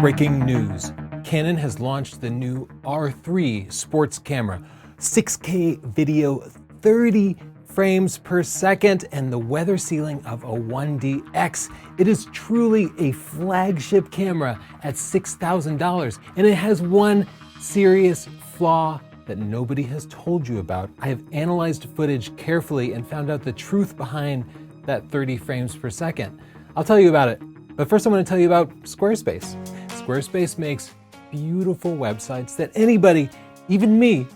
Breaking news. Canon has launched the new R3 sports camera. 6K video, 30 frames per second, and the weather sealing of a 1DX. It is truly a flagship camera at $6,000, and it has one serious flaw that nobody has told you about. I have analyzed footage carefully and found out the truth behind that 30 frames per second. I'll tell you about it, but first I'm going to tell you about Squarespace. Squarespace makes beautiful websites that anybody, even me,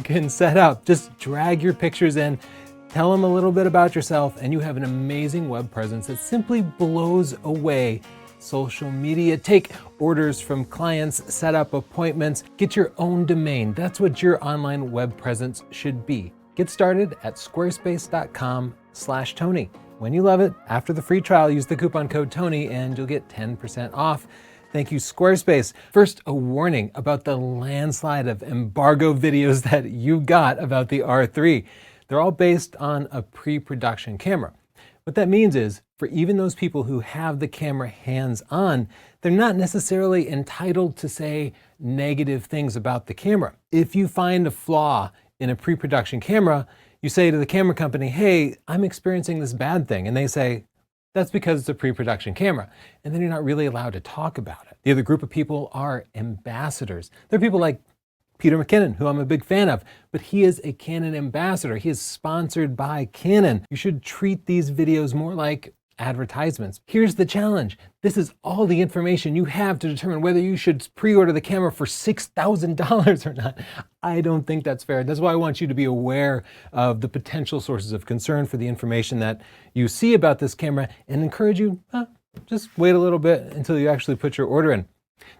can set up. Just drag your pictures in, tell them a little bit about yourself, and you have an amazing web presence that simply blows away social media. Take orders from clients, set up appointments, get your own domain. That's what your online web presence should be. Get started at squarespace.com/Tony. When you love it, after the free trial, use the coupon code Tony and you'll get 10% off. Thank you, Squarespace. First, a warning about the landslide of embargo videos that you got about the R3. They're all based on a pre-production camera. What that means is, for even those people who have the camera hands-on, they're not necessarily entitled to say negative things about the camera. If you find a flaw in a pre-production camera, you say to the camera company, hey, I'm experiencing this bad thing. And they say, that's because it's a pre-production camera. And then you're not really allowed to talk about it. The other group of people are ambassadors. They're people like Peter McKinnon, who I'm a big fan of, but he is a Canon ambassador. He is sponsored by Canon. You should treat these videos more like advertisements. Here's the challenge. This is all the information you have to determine whether you should pre-order the camera for $6,000 or not. I don't think that's fair. That's why I want you to be aware of the potential sources of concern for the information that you see about this camera and encourage you, just wait a little bit until you actually put your order in.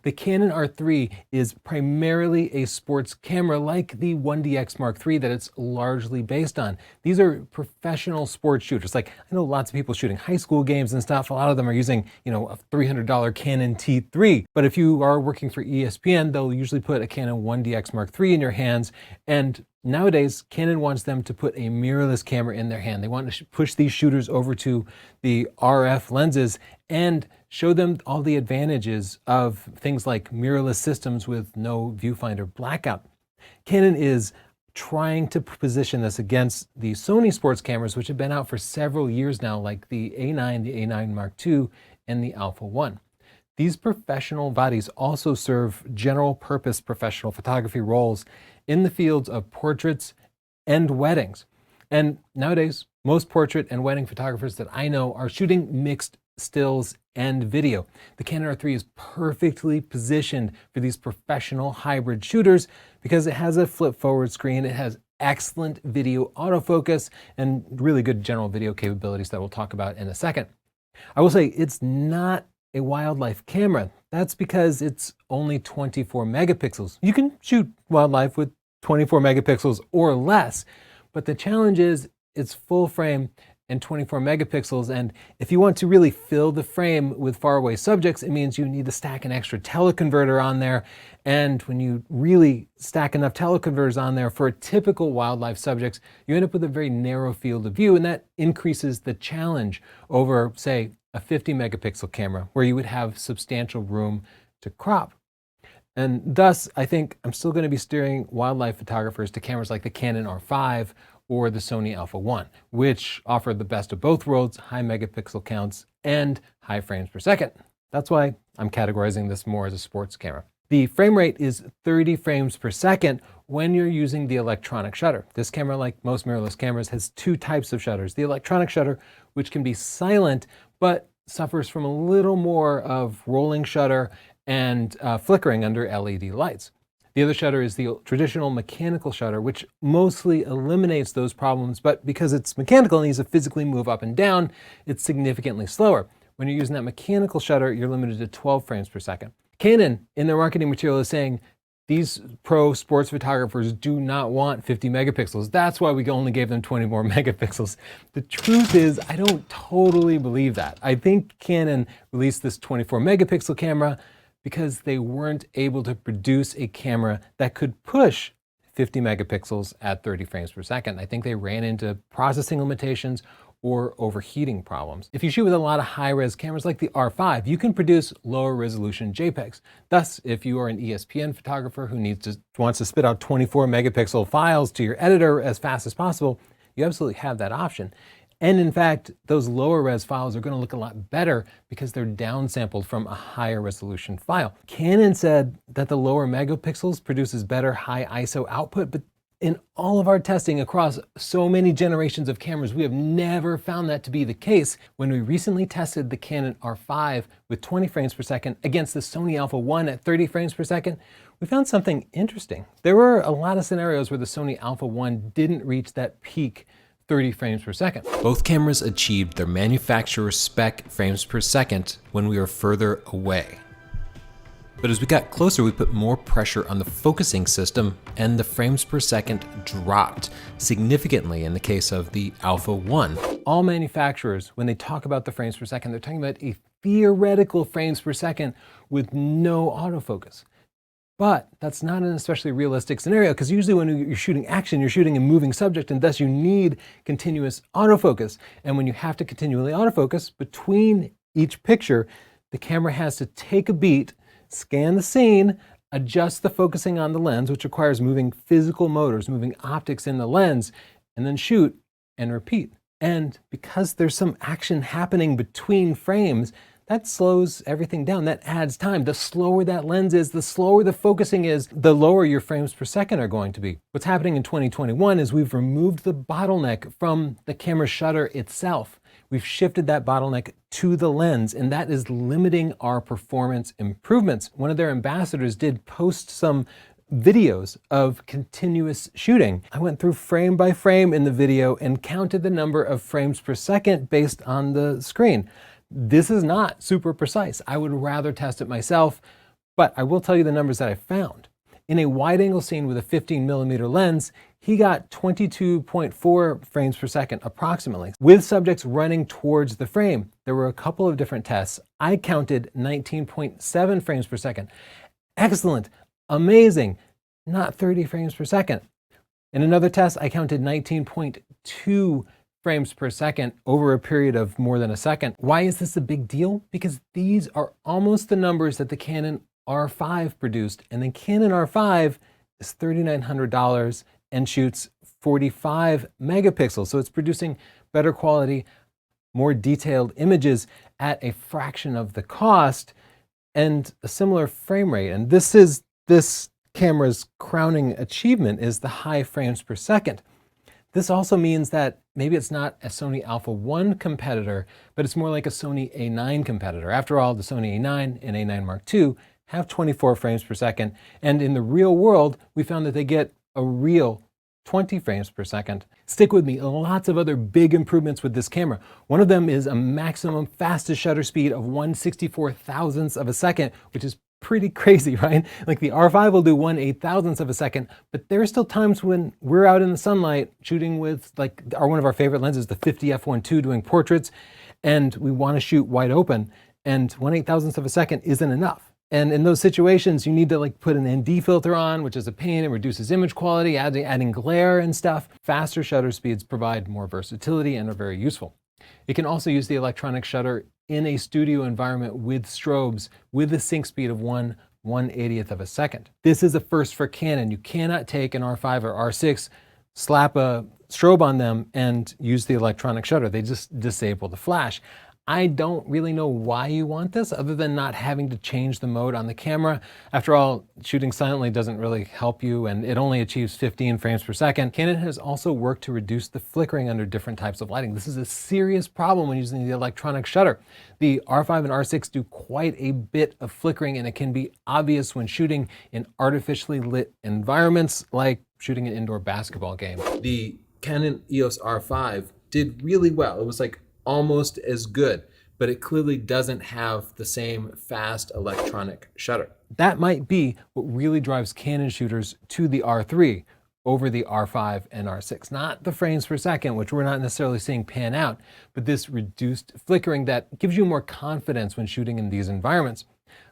The Canon R3 is primarily a sports camera like the 1DX Mark III that it's largely based on. These are professional sports shooters. Like, I know lots of people shooting high school games and stuff. A lot of them are using, a $300 Canon T3. But if you are working for ESPN, they'll usually put a Canon 1DX Mark III in your hands. And nowadays, Canon wants them to put a mirrorless camera in their hand. They want to push these shooters over to the RF lenses and show them all the advantages of things like mirrorless systems with no viewfinder blackout. Canon is trying to position this against the Sony sports cameras, which have been out for several years now, like the A9, the A9 Mark II, and the Alpha 1. These professional bodies also serve general purpose professional photography roles in the fields of portraits and weddings. And nowadays, most portrait and wedding photographers that I know are shooting mixed stills and video. The Canon R3 is perfectly positioned for these professional hybrid shooters because it has a flip forward screen, it has excellent video autofocus, and really good general video capabilities that we'll talk about in a second. I will say it's not a wildlife camera. That's because it's only 24 megapixels. You can shoot wildlife with 24 megapixels or less, but the challenge is it's full frame and 24 megapixels. And if you want to really fill the frame with faraway subjects, it means you need to stack an extra teleconverter on there. And when you really stack enough teleconverters on there for typical wildlife subjects, you end up with a very narrow field of view, and that increases the challenge over, say, a 50 megapixel camera where you would have substantial room to crop. And thus, I think I'm still going to be steering wildlife photographers to cameras like the Canon R5 or the Sony Alpha 1, which offer the best of both worlds, high megapixel counts and high frames per second. That's why I'm categorizing this more as a sports camera. The frame rate is 30 frames per second when you're using the electronic shutter. This camera, like most mirrorless cameras, has two types of shutters. The electronic shutter, which can be silent, but suffers from a little more of rolling shutter and flickering under LED lights. The other shutter is the traditional mechanical shutter, which mostly eliminates those problems, but because it's mechanical and needs to physically move up and down, it's significantly slower. When you're using that mechanical shutter, you're limited to 12 frames per second. Canon, in their marketing material, is saying these pro sports photographers do not want 50 megapixels. That's why we only gave them 20 more megapixels. The truth is, I don't totally believe that. I think Canon released this 24 megapixel camera because they weren't able to produce a camera that could push 50 megapixels at 30 frames per second. I think they ran into processing limitations or overheating problems. If you shoot with a lot of high-res cameras like the R5, you can produce lower resolution JPEGs. Thus, if you are an ESPN photographer who wants to spit out 24 megapixel files to your editor as fast as possible, you absolutely have that option. And in fact, those lower res files are going to look a lot better because they're downsampled from a higher resolution file. Canon said that the lower megapixels produces better high ISO output, but in all of our testing across so many generations of cameras, we have never found that to be the case. When we recently tested the Canon R5 with 20 frames per second against the Sony Alpha 1 at 30 frames per second, we found something interesting. There were a lot of scenarios where the Sony Alpha 1 didn't reach that peak 30 frames per second. Both cameras achieved their manufacturer spec frames per second when we were further away. But as we got closer, we put more pressure on the focusing system and the frames per second dropped significantly in the case of the Alpha 1. All manufacturers, when they talk about the frames per second, they're talking about a theoretical frames per second with no autofocus. But that's not an especially realistic scenario, because usually when you're shooting action, you're shooting a moving subject, and thus you need continuous autofocus. And when you have to continually autofocus between each picture, the camera has to take a beat, scan the scene, adjust the focusing on the lens, which requires moving physical motors, moving optics in the lens, and then shoot and repeat. And because there's some action happening between frames, that slows everything down. That adds time. The slower that lens is, the slower the focusing is, the lower your frames per second are going to be. What's happening in 2021 is we've removed the bottleneck from the camera shutter itself. We've shifted that bottleneck to the lens, and that is limiting our performance improvements. One of their ambassadors did post some videos of continuous shooting. I went through frame by frame in the video and counted the number of frames per second based on the screen. This is not super precise. I would rather test it myself, but I will tell you the numbers that I found. In a wide-angle scene with a 15mm lens, he got 22.4 frames per second approximately, with subjects running towards the frame. There were a couple of different tests. I counted 19.7 frames per second. Excellent, amazing, not 30 frames per second. In another test, I counted 19.2 frames per second over a period of more than a second. Why is this a big deal? Because these are almost the numbers that the Canon R5 produced, and the Canon R5 is $3,900 and shoots 45 megapixels. So it's producing better quality, more detailed images at a fraction of the cost and a similar frame rate. And this camera's crowning achievement is the high frames per second. This also means that maybe it's not a Sony Alpha 1 competitor, but it's more like a Sony A9 competitor. After all, the Sony A9 and A9 Mark II have 24 frames per second. And in the real world, we found that they get a real 20 frames per second. Stick with me, lots of other big improvements with this camera. One of them is a maximum fastest shutter speed of 1/64,000th of a second, which is pretty crazy, right? Like the R5 will do 1/8,000th of a second, but there are still times when we're out in the sunlight shooting with one of our favorite lenses, the 50 f1.2, doing portraits, and we want to shoot wide open, and 1/8,000th of a second isn't enough. And in those situations, you need to put an ND filter on, which is a pain and reduces image quality, adding glare and stuff. Faster shutter speeds provide more versatility and are very useful. It can also use the electronic shutter in a studio environment with strobes with a sync speed of 1/180th of a second. This is a first for Canon. You cannot take an R5 or R6, slap a strobe on them and use the electronic shutter. They just disable the flash. I don't really know why you want this other than not having to change the mode on the camera. After all, shooting silently doesn't really help you, and it only achieves 15 frames per second. Canon has also worked to reduce the flickering under different types of lighting. This is a serious problem when using the electronic shutter. The R5 and R6 do quite a bit of flickering, and it can be obvious when shooting in artificially lit environments like shooting an indoor basketball game. The Canon EOS R5 did really well. It was almost as good, but it clearly doesn't have the same fast electronic shutter. That might be what really drives Canon shooters to the R3 over the R5 and R6. Not the frames per second, which we're not necessarily seeing pan out, but this reduced flickering that gives you more confidence when shooting in these environments.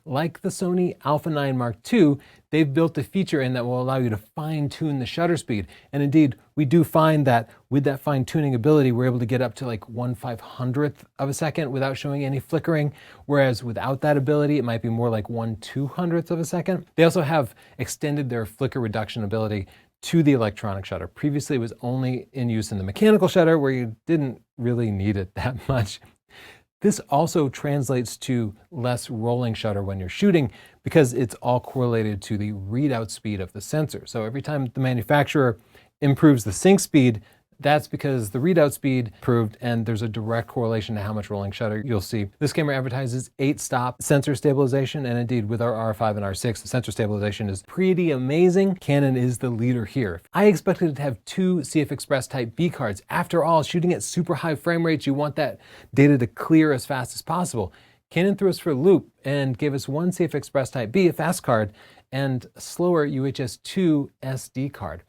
Like the Sony Alpha 9 Mark II, they've built a feature in that will allow you to fine-tune the shutter speed. And indeed, we do find that with that fine-tuning ability, we're able to get up to like 1/500th of a second without showing any flickering, whereas without that ability, it might be more like 1/200th of a second. They also have extended their flicker reduction ability to the electronic shutter. Previously, it was only in use in the mechanical shutter where you didn't really need it that much. This also translates to less rolling shutter when you're shooting because it's all correlated to the readout speed of the sensor. So every time the manufacturer improves the sync speed, that's because the readout speed improved, and there's a direct correlation to how much rolling shutter you'll see. This camera advertises 8-stop sensor stabilization, and indeed with our R5 and R6, the sensor stabilization is pretty amazing. Canon is the leader here. I expected it to have 2 CF Express Type B cards. After all, shooting at super high frame rates, you want that data to clear as fast as possible. Canon threw us for a loop and gave us 1 CF Express Type B, a fast card, and a slower UHS 2 SD card.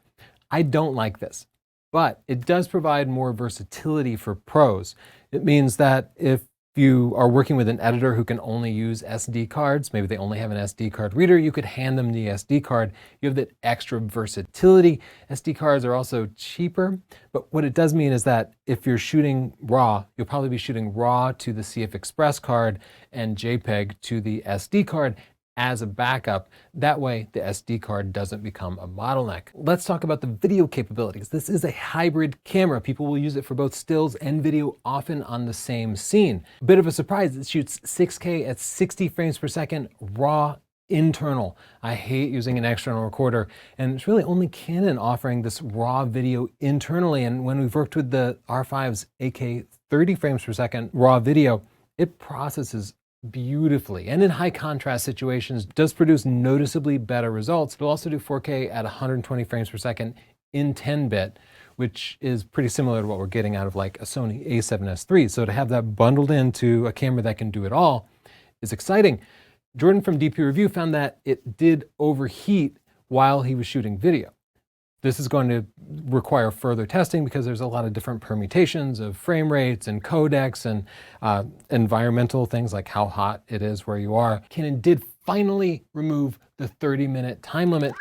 I don't like this, but it does provide more versatility for pros. It means that if you are working with an editor who can only use SD cards, maybe they only have an SD card reader, you could hand them the SD card. You have that extra versatility. SD cards are also cheaper, but what it does mean is that if you're shooting RAW, you'll probably be shooting RAW to the CF Express card and JPEG to the SD card as a backup. That way, the SD card doesn't become a bottleneck. Let's talk about the video capabilities. This is a hybrid camera. People will use it for both stills and video, often on the same scene. A bit of a surprise, it shoots 6K at 60 frames per second, raw internal. I hate using an external recorder, and it's really only Canon offering this raw video internally. And when we've worked with the R5's AK 30 frames per second raw video, it processes beautifully, and in high contrast situations does produce noticeably better results. It'll also do 4K at 120 frames per second in 10-bit, which is pretty similar to what we're getting out of like a Sony a7S III. So to have that bundled into a camera that can do it all is exciting. Jordan from DP Review found that it did overheat while he was shooting video. This is going to require further testing because there's a lot of different permutations of frame rates and codecs and environmental things like how hot it is where you are. Canon did finally remove the 30-minute time limit.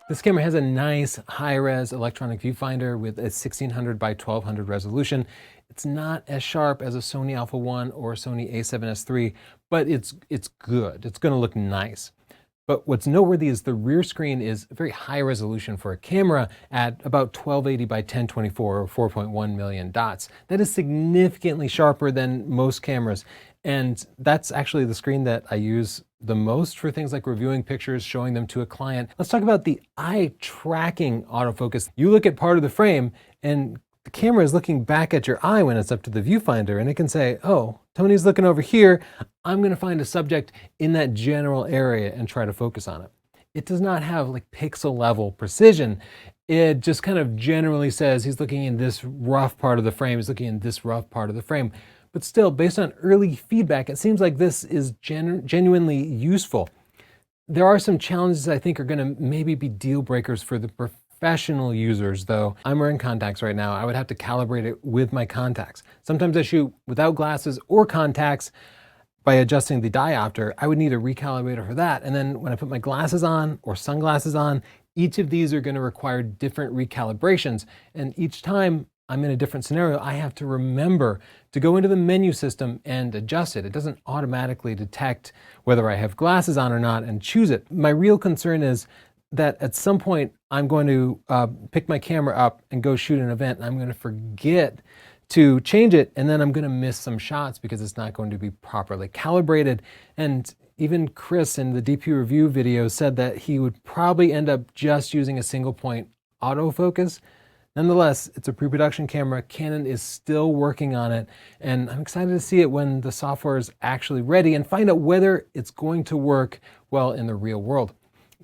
This camera has a nice high-res electronic viewfinder with a 1600 by 1200 resolution. It's not as sharp as a Sony Alpha 1 or Sony a7S III, but it's good. It's going to look nice. But what's noteworthy is the rear screen is very high resolution for a camera at about 1280 by 1024 or 4.1 million dots. That is significantly sharper than most cameras. And that's actually the screen that I use the most for things like reviewing pictures, showing them to a client. Let's talk about the eye tracking autofocus. You look at part of the frame and the camera is looking back at your eye when it's up to the viewfinder, and it can say, oh, Tony's looking over here. I'm going to find a subject in that general area and try to focus on it. It does not have like pixel level precision. It just kind of generally says he's looking in this rough part of the frame, he's looking in this rough part of the frame. But still, based on early feedback, it seems like this is genuinely useful. There are some challenges I think are going to maybe be deal breakers for the professional users, though. I'm wearing contacts right now. I would have to calibrate it with my contacts. Sometimes I shoot without glasses or contacts. By adjusting the diopter, I would need a recalibrator for that. And then when I put my glasses on or sunglasses on, each of these are going to require different recalibrations. And each time I'm in a different scenario, I have to remember to go into the menu system and adjust it. It doesn't automatically detect whether I have glasses on or not and choose it. My real concern is that at some point I'm going to pick my camera up and go shoot an event, and I'm going to forget to change it, and then I'm going to miss some shots because it's not going to be properly calibrated. And even Chris in the DP Review video said that he would probably end up just using a single point autofocus. Nonetheless, it's a pre-production camera. Canon is still working on it, and I'm excited to see it when the software is actually ready and find out whether it's going to work well in the real world.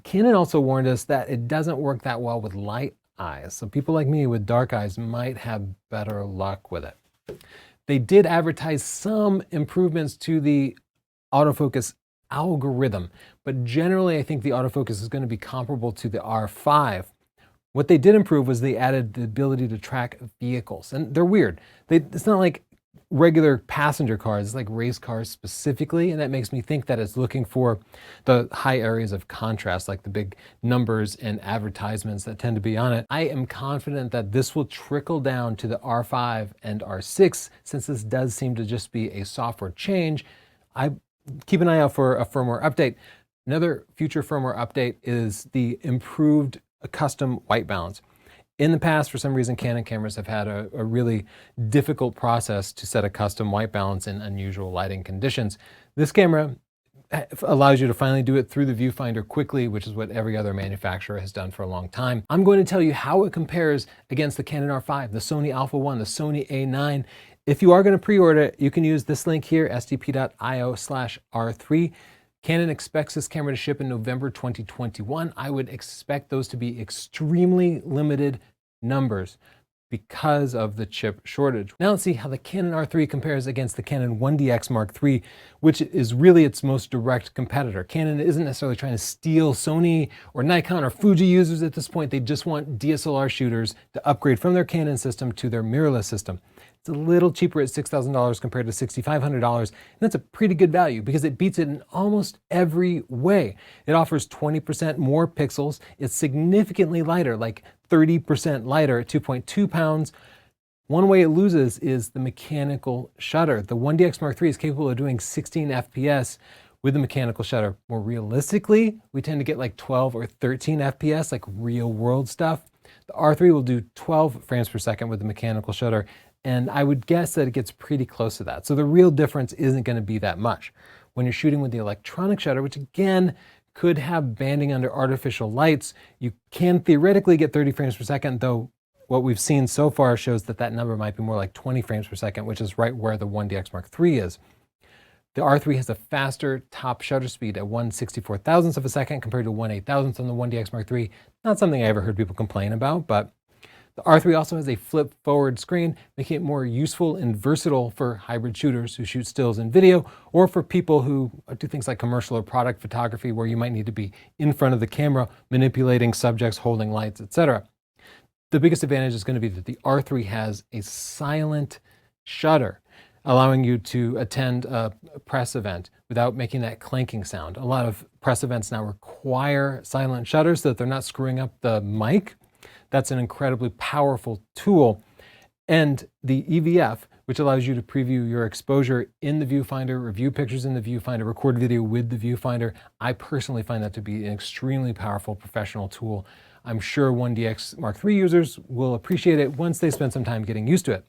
Canon also warned us that it doesn't work that well with light eyes, so people like me with dark eyes might have better luck with it. They did advertise some improvements to the autofocus algorithm, but generally I think the autofocus is going to be comparable to the R5. What they did improve was they added the ability to track vehicles, and they're weird. It's not like regular passenger cars, like race cars specifically, and that makes me think that it's looking for the high areas of contrast, like the big numbers and advertisements that tend to be on it. I am confident that this will trickle down to the R5 and R6, since this does seem to just be a software change. I keep an eye out for a firmware update. Another future firmware update is the improved custom white balance. In the past, for some reason, Canon cameras have had a really difficult process to set a custom white balance in unusual lighting conditions. This camera allows you to finally do it through the viewfinder quickly, which is what every other manufacturer has done for a long time. I'm going to tell you how it compares against the Canon R5, the Sony Alpha 1, the Sony A9. If you are going to pre-order it, you can use this link here, sdp.io/R3. Canon expects this camera to ship in November 2021. I would expect those to be extremely limited numbers because of the chip shortage. Now let's see how the Canon R3 compares against the Canon 1DX Mark III, which is really its most direct competitor. Canon isn't necessarily trying to steal Sony or Nikon or Fuji users at this point. They just want DSLR shooters to upgrade from their Canon system to their mirrorless system. It's a little cheaper at $6,000 compared to $6,500, and that's a pretty good value because it beats it in almost every way. It offers 20% more pixels. It's significantly lighter, like 30% lighter at 2.2 pounds. One way it loses is the mechanical shutter. The 1DX Mark III is capable of doing 16 FPS with the mechanical shutter. More realistically, we tend to get like 12 or 13 FPS, like real world stuff. The R3 will do 12 frames per second with the mechanical shutter, and I would guess that it gets pretty close to that. So the real difference isn't going to be that much. When you're shooting with the electronic shutter, which again could have banding under artificial lights, you can theoretically get 30 frames per second, though what we've seen so far shows that that number might be more like 20 frames per second, which is right where the 1DX Mark III is. The R3 has a faster top shutter speed at 1/64 thousandths of a second compared to 1/8 thousandths on the 1DX Mark III. Not something I ever heard people complain about, but the R3 also has a flip forward screen, making it more useful and versatile for hybrid shooters who shoot stills and video, or for people who do things like commercial or product photography where you might need to be in front of the camera, manipulating subjects, holding lights, etc. The biggest advantage is going to be that the R3 has a silent shutter, allowing you to attend a press event without making that clanking sound. A lot of press events now require silent shutters so that they're not screwing up the mic. That's an incredibly powerful tool. And the EVF, which allows you to preview your exposure in the viewfinder, review pictures in the viewfinder, record video with the viewfinder, I personally find that to be an extremely powerful professional tool. I'm sure 1DX Mark III users will appreciate it once they spend some time getting used to it.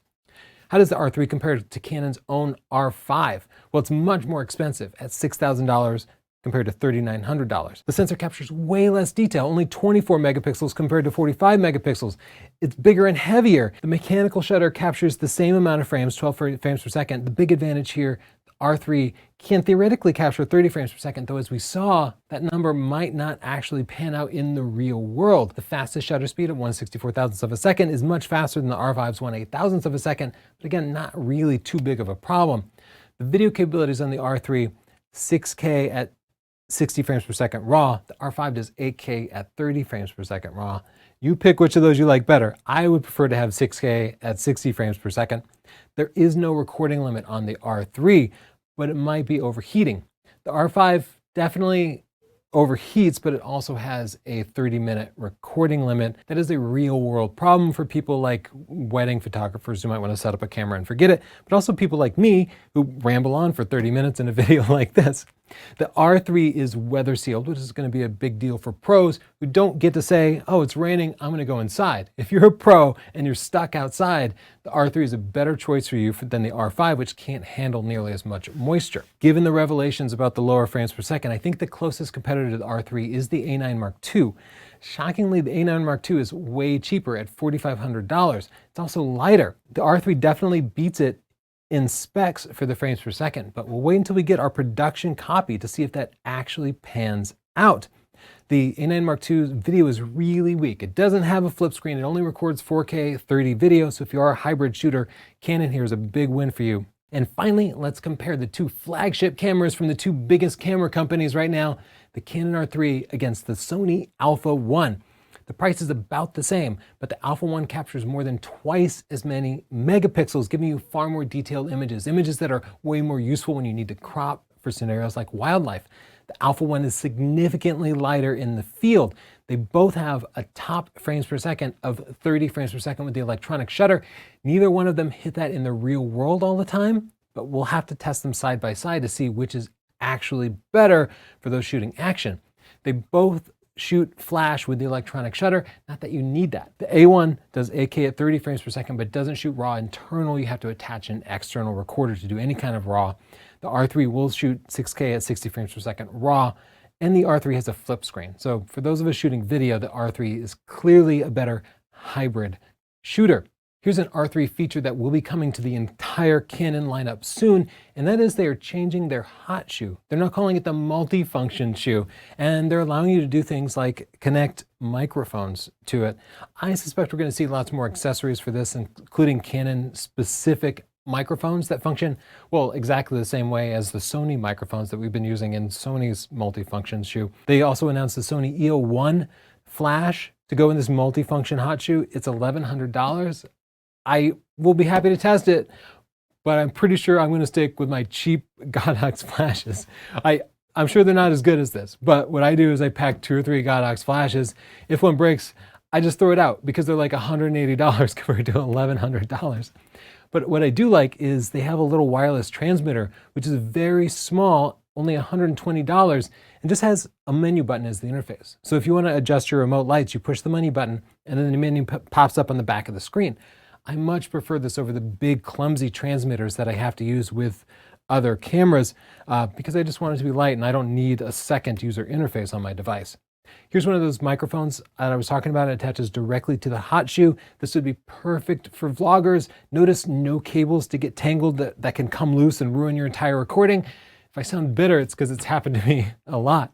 How does the R3 compare to Canon's own R5? Well, it's much more expensive at $6,000 compared to $3,900. The sensor captures way less detail, only 24 megapixels compared to 45 megapixels. It's bigger and heavier. The mechanical shutter captures the same amount of frames, 12 frames per second. The big advantage here, R3 can theoretically capture 30 frames per second, though as we saw, that number might not actually pan out in the real world. The fastest shutter speed at 1/64 thousandths of a second is much faster than the R5's 1/8 thousandths of a second, but again, not really too big of a problem. The video capabilities on the R3, 6K at 60 frames per second raw. The R5 does 8K at 30 frames per second raw. You pick which of those you like better. I would prefer to have 6K at 60 frames per second. There is no recording limit on the R3, but it might be overheating. The R5 definitely overheats, but it also has a 30-minute recording limit. That is a real world problem for people like wedding photographers who might want to set up a camera and forget it, but also people like me who ramble on for 30 minutes in a video like this. The R3 is weather sealed, which is going to be a big deal for pros who don't get to say, oh, it's raining, I'm going to go inside. If you're a pro and you're stuck outside, the R3 is a better choice for you than the R5, which can't handle nearly as much moisture. Given the revelations about the lower frames per second, I think the closest competitor to the R3 is the A9 Mark II. Shockingly, the A9 Mark II is way cheaper at $4,500. It's also lighter. The R3 definitely beats it in specs for the frames per second, but we'll wait until we get our production copy to see if that actually pans out. The A9 Mark II's video is really weak. It doesn't have a flip screen. It only records 4K 30 video, so if you are a hybrid shooter, Canon here is a big win for you. And finally, let's compare the two flagship cameras from the two biggest camera companies right now, the Canon R3 against the Sony Alpha 1. The price is about the same, but the Alpha 1 captures more than twice as many megapixels, giving you far more detailed images that are way more useful when you need to crop for scenarios like wildlife. The Alpha 1 is significantly lighter in the field. They both have a top frames per second of 30 frames per second with the electronic shutter. Neither one of them hit that in the real world all the time, but we'll have to test them side by side to see which is actually better for those shooting action. They both shoot flash with the electronic shutter, not that you need that. The A1 does 8K at 30 frames per second, but doesn't shoot RAW internal. You have to attach an external recorder to do any kind of RAW. The R3 will shoot 6K at 60 frames per second RAW, and the R3 has a flip screen. So for those of us shooting video, the R3 is clearly a better hybrid shooter. Here's an R3 feature that will be coming to the entire Canon lineup soon, and that is they are changing their hot shoe. They're not calling it the multi-function shoe, and they're allowing you to do things like connect microphones to it. I suspect we're going to see lots more accessories for this, including Canon-specific microphones that function, well, exactly the same way as the Sony microphones that we've been using in Sony's multi-function shoe. They also announced the Sony EO1 flash to go in this multi-function hot shoe. It's $1,100. I will be happy to test it, but I'm pretty sure I'm going to stick with my cheap Godox flashes. I'm sure they're not as good as this, but what I do is I pack 2 or 3 Godox flashes. If one breaks, I just throw it out because they're like $180 compared to $1,100. But what I do like is they have a little wireless transmitter, which is very small, only $120, and just has a menu button as the interface. So if you want to adjust your remote lights, you push the menu button, and then the menu pops up on the back of the screen. I much prefer this over the big clumsy transmitters that I have to use with other cameras because I just want it to be light and I don't need a second user interface on my device. Here's one of those microphones that I was talking about. It attaches directly to the hot shoe. This would be perfect for vloggers. Notice no cables to get tangled that can come loose and ruin your entire recording. If I sound bitter, it's because it's happened to me a lot.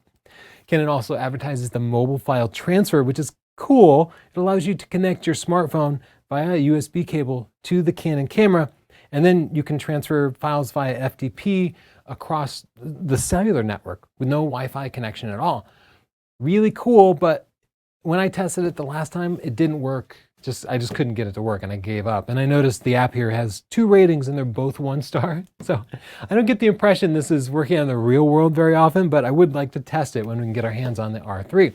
Canon also advertises the mobile file transfer, which is cool. It allows you to connect your smartphone via a USB cable to the Canon camera, and then you can transfer files via FTP across the cellular network with no Wi-Fi connection at all. Really cool, but when I tested it the last time, it didn't work. I just couldn't get it to work and I gave up. And I noticed the app here has 2 ratings and they're both 1 star. So I don't get the impression this is working on the real world very often, but I would like to test it when we can get our hands on the R3.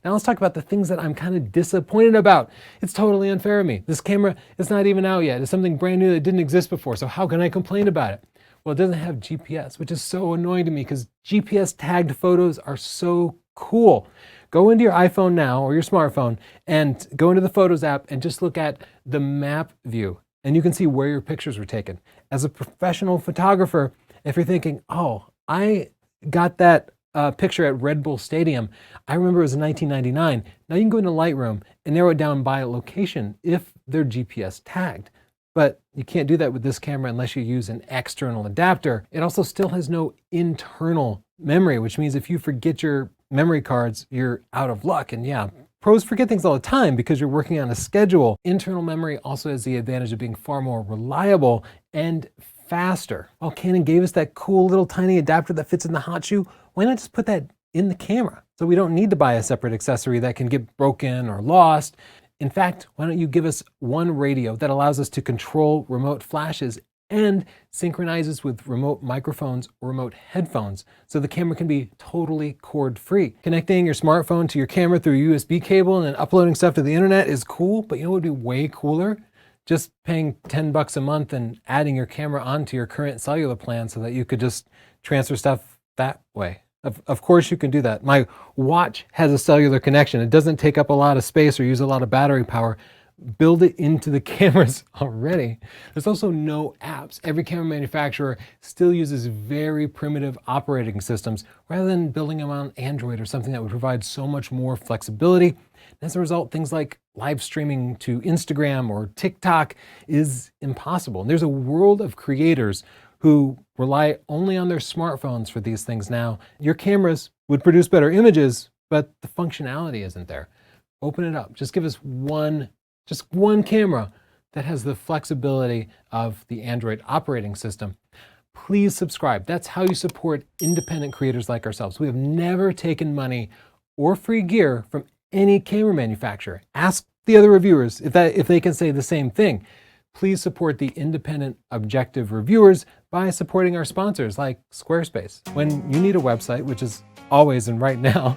Now let's talk about the things that I'm kind of disappointed about. It's totally unfair of me. This camera is not even out yet. It's something brand new that didn't exist before, so how can I complain about it? Well, it doesn't have GPS, which is so annoying to me because GPS tagged photos are so cool. Go into your iPhone now or your smartphone and go into the Photos app and just look at the map view and you can see where your pictures were taken. As a professional photographer, if you're thinking, oh, I got that picture at Red Bull Stadium. I remember it was in 1999. Now you can go into Lightroom and narrow it down by location if they're GPS tagged. But you can't do that with this camera unless you use an external adapter. It also still has no internal memory, which means if you forget your memory cards, you're out of luck. And yeah, pros forget things all the time because you're working on a schedule. Internal memory also has the advantage of being far more reliable and faster. While Canon gave us that cool little tiny adapter that fits in the hot shoe, why not just put that in the camera? So we don't need to buy a separate accessory that can get broken or lost. In fact, why don't you give us one radio that allows us to control remote flashes and synchronizes with remote microphones or remote headphones so the camera can be totally cord-free. Connecting your smartphone to your camera through a USB cable and then uploading stuff to the internet is cool, but you know what would be way cooler? Just paying $10 a month and adding your camera onto your current cellular plan so that you could just transfer stuff that way. Of course you can do that. My watch has a cellular connection. It doesn't take up a lot of space or use a lot of battery power. Build it into the cameras already. There's also no apps. Every camera manufacturer still uses very primitive operating systems rather than building them on Android or something that would provide so much more flexibility. As a result, things like live streaming to Instagram or TikTok is impossible. And there's a world of creators who rely only on their smartphones for these things now. Your cameras would produce better images, but the functionality isn't there. Open it up. Just give us just one camera that has the flexibility of the Android operating system. Please subscribe. That's how you support independent creators like ourselves. We have never taken money or free gear from any camera manufacturer. Ask the other reviewers if they can say the same thing. Please support the independent, objective reviewers by supporting our sponsors like Squarespace. When you need a website, which is always and right now,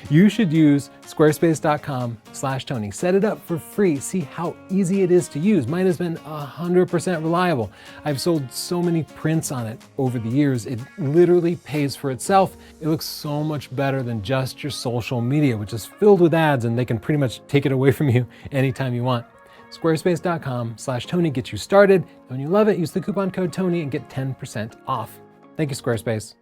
you should use squarespace.com/Tony. Set it up for free. See how easy it is to use. Mine has been 100% reliable. I've sold so many prints on it over the years. It literally pays for itself. It looks so much better than just your social media, which is filled with ads, and they can pretty much take it away from you anytime you want. Squarespace.com/Tony gets you started. When you love it, use the coupon code Tony and get 10% off. Thank you, Squarespace.